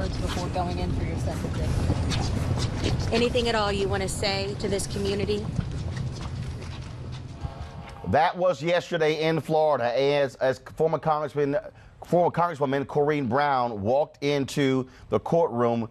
words before going in for your sentencing. Anything at all you want to say to this community? That was yesterday in Florida as former Congresswoman Corrine Brown walked into the courtroom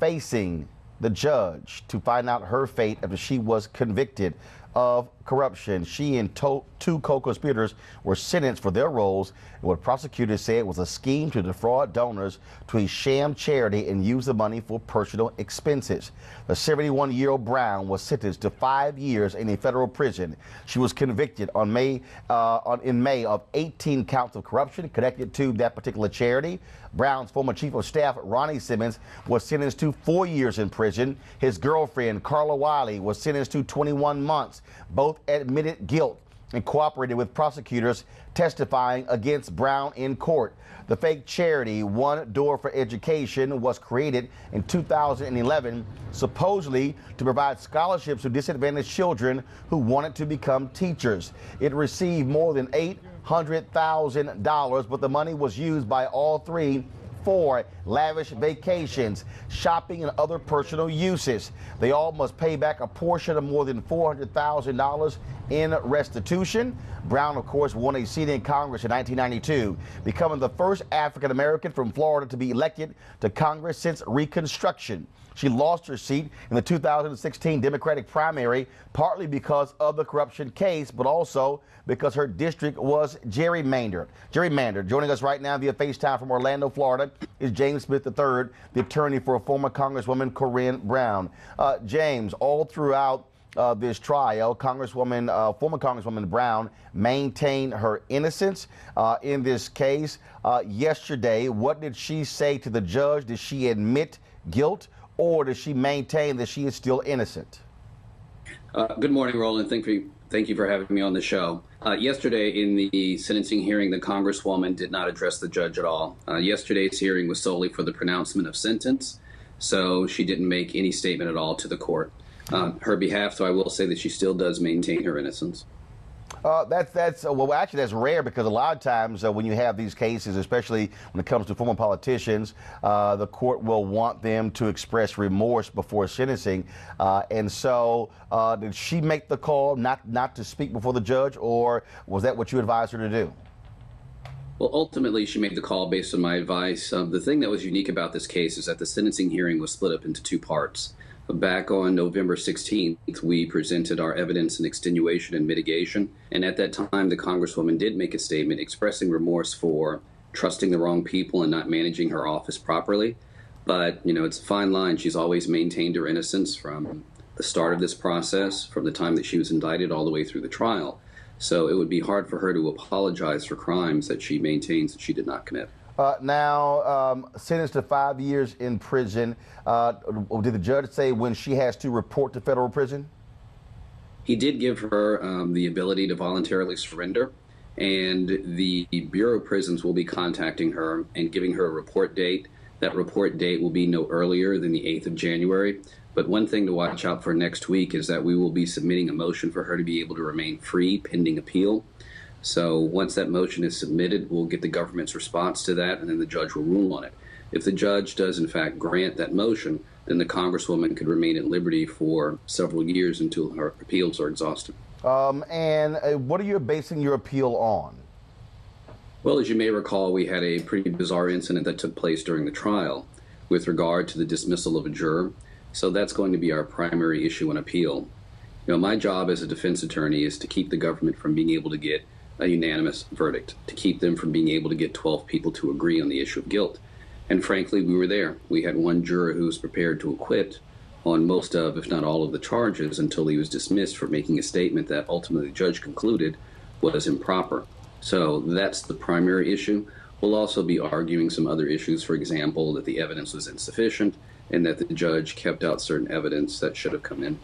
facing the judge to find out her fate after she was convicted of corruption. She and two co-conspirators were sentenced for their roles in what prosecutors said was a scheme to defraud donors to a sham charity and use the money for personal expenses. The 71-year-old Brown was sentenced to 5 years in a federal prison. She was convicted in May of 18 counts of corruption connected to that particular charity. Brown's former chief of staff, Ronnie Simmons, was sentenced to 4 years in prison. His girlfriend, Carla Wiley, was sentenced to 21 months. Both admitted guilt and cooperated with prosecutors testifying against Brown in court. The fake charity One Door for Education was created in 2011, supposedly to provide scholarships to disadvantaged children who wanted to become teachers. It received more than $800,000, but the money was used by all three for lavish vacations, shopping, and other personal uses. They all must pay back a portion of more than $400,000 in restitution. Brown, of course, won a seat in Congress in 1992, becoming the first African-American from Florida to be elected to Congress since Reconstruction. She lost her seat in the 2016 Democratic primary, partly because of the corruption case, but also because her district was gerrymandered. Joining us right now via FaceTime from Orlando, Florida, is James Smith III, the attorney for former Congresswoman Corrine Brown. James, all throughout this trial, former Congresswoman Brown maintained her innocence in this case. Yesterday, what did she say to the judge? Did she admit guilt, or does she maintain that she is still innocent? Good morning, Roland. Thank you for having me on the show. Yesterday in the sentencing hearing, the Congresswoman did not address the judge at all. Yesterday's hearing was solely for the pronouncement of sentence, so she didn't make any statement at all to the court. Her behalf, so I will say that she still does maintain her innocence. Well, actually, that's rare, because a lot of times when you have these cases, especially when it comes to former politicians, the court will want them to express remorse before sentencing. And so did she make the call not to speak before the judge, or was that what you advised her to do? Well, ultimately, she made the call based on my advice. The thing that was unique about this case is that the sentencing hearing was split up into two parts. Back on November 16th, we presented our evidence in extenuation and mitigation. And at that time, the Congresswoman did make a statement expressing remorse for trusting the wrong people and not managing her office properly. But, you know, it's a fine line. She's always maintained her innocence from the start of this process, from the time that she was indicted all the way through the trial. So it would be hard for her to apologize for crimes that she maintains that she did not commit. Now, sentenced to 5 years in prison. Did the judge say when she has to report to federal prison? He did give her the ability to voluntarily surrender, and the Bureau of Prisons will be contacting her and giving her a report date. That report date will be no earlier than the 8th of January. But one thing to watch out for next week is that we will be submitting a motion for her to be able to remain free pending appeal. So once that motion is submitted, we'll get the government's response to that, and then the judge will rule on it. If the judge does, in fact, grant that motion, then the Congresswoman could remain at liberty for several years until her appeals are exhausted. And what are you basing your appeal on? Well, as you may recall, we had a pretty bizarre incident that took place during the trial with regard to the dismissal of a juror. So that's going to be our primary issue on appeal. You know, my job as a defense attorney is to keep the government from being able to get a unanimous verdict, to keep them from being able to get 12 people to agree on the issue of guilt. And frankly, we were there. We had one juror who was prepared to acquit on most of, if not all of the charges, until he was dismissed for making a statement that ultimately the judge concluded was improper. So that's the primary issue. We'll also be arguing some other issues, for example, that the evidence was insufficient and that the judge kept out certain evidence that should have come in.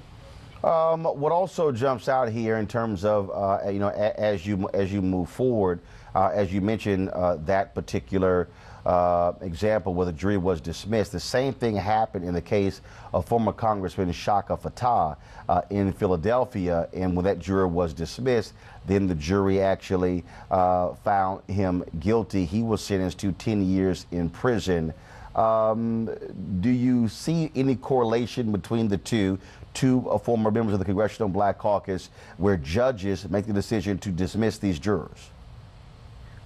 What also jumps out here in terms of, you know, as you move forward, as you mentioned that particular example where the jury was dismissed, the same thing happened in the case of former Congressman Shaka Fattah in Philadelphia, and when that juror was dismissed, then the jury actually found him guilty. He was sentenced to 10 years in prison. Do you see any correlation between the two former members of the Congressional Black Caucus where judges make the decision to dismiss these jurors?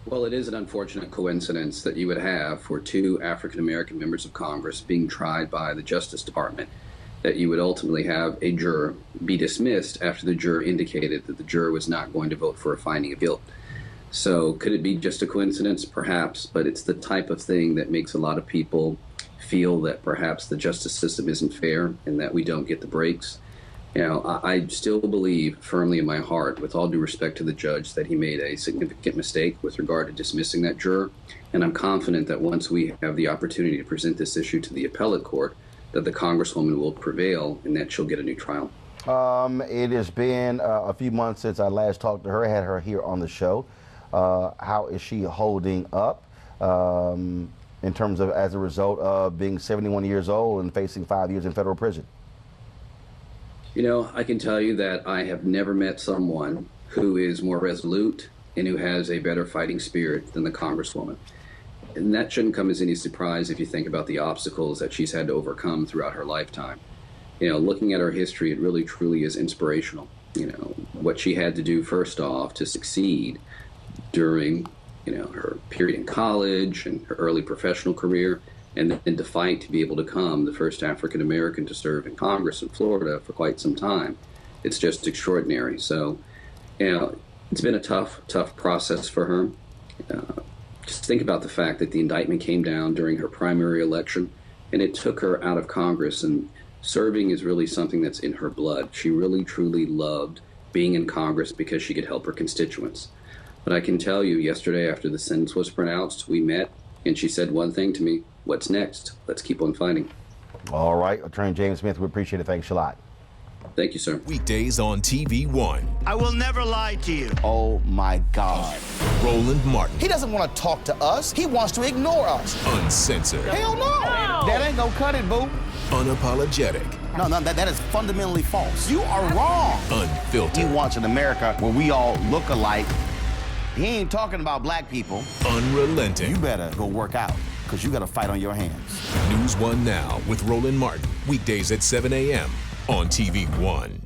Well, it is an unfortunate coincidence that you would have for two African-American members of Congress being tried by the Justice Department, that you would ultimately have a juror be dismissed after the juror indicated that the juror was not going to vote for a finding of guilt. So could it be just a coincidence? Perhaps, but it's the type of thing that makes a lot of people feel that perhaps the justice system isn't fair and that we don't get the breaks. You know, I still believe firmly in my heart, with all due respect to the judge, that he made a significant mistake with regard to dismissing that juror. And I'm confident that once we have the opportunity to present this issue to the appellate court, that the Congresswoman will prevail and that she'll get a new trial. It has been a few months since I last talked to her, had her here on the show. How is she holding up in terms of as a result of being 71 years old and facing 5 years in federal prison? You know, I can tell you that I have never met someone who is more resolute and who has a better fighting spirit than the Congresswoman. And that shouldn't come as any surprise if you think about the obstacles that she's had to overcome throughout her lifetime. You know, looking at her history, it really truly is inspirational. You know, what she had to do first off to succeed during, you know, her period in college and her early professional career, and then to fight to be able to become the first African American to serve in Congress in Florida for quite some time. It's just extraordinary. So, you know, it's been a tough process for her. Just think about the fact that the indictment came down during her primary election, and it took her out of Congress. And serving is really something that's in her blood. She really, truly loved being in Congress because she could help her constituents. But I can tell you, yesterday after the sentence was pronounced, we met, and she said one thing to me: what's next? Let's keep on fighting. All right, Attorney James Smith, we appreciate it. Thanks a lot. Thank you, sir. Weekdays on TV One. I will never lie to you. Oh my God. Roland Martin. He doesn't want to talk to us. He wants to ignore us. Uncensored. Hell no. That ain't gonna cut it, boo. Unapologetic. No, that is fundamentally false. You are wrong. He Unfiltered. wants an America where we all look alike. He ain't talking about black people. Unrelenting. You better go work out, because you got a fight on your hands. NewsOne Now with Roland Martin. Weekdays at 7 a.m. on TV One.